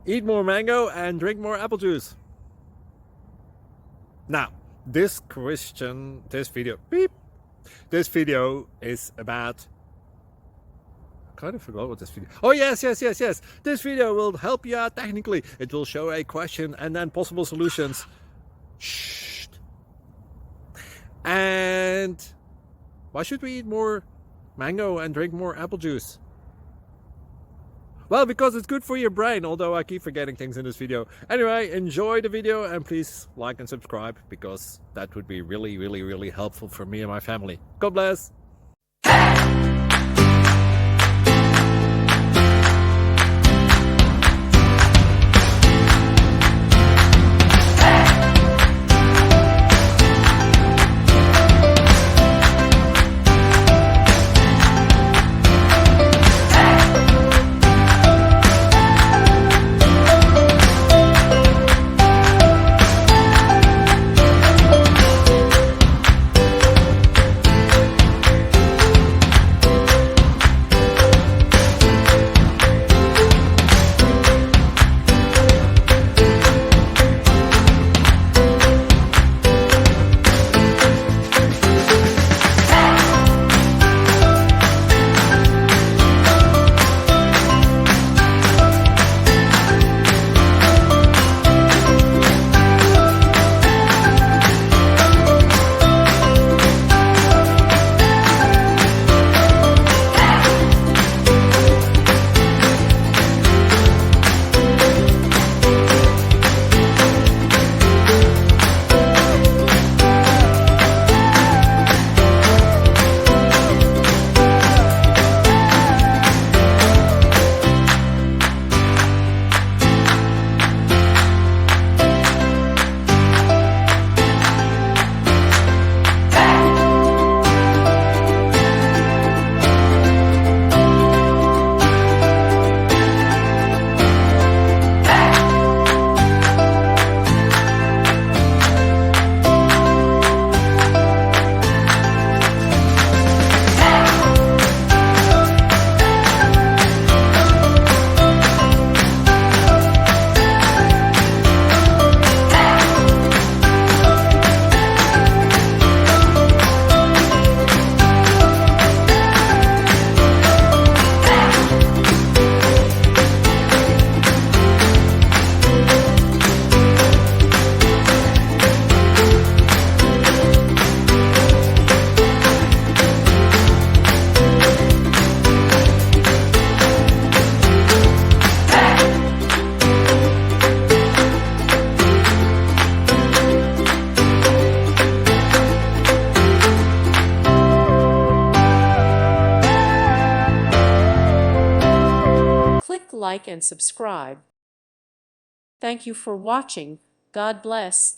Eat more mango and drink more apple juice. Now, this video is about, I kind of forgot what this video. Oh yes. This video will help you out technically. It will show a question and then possible solutions. Shh. And why should we eat more mango and drink more apple juice? Well, because it's good for your brain, although I keep forgetting things in this video. Anyway, enjoy the video and please like and subscribe, because that would be really helpful for me and my family. God bless! Click like and subscribe. Thank you for watching. God bless.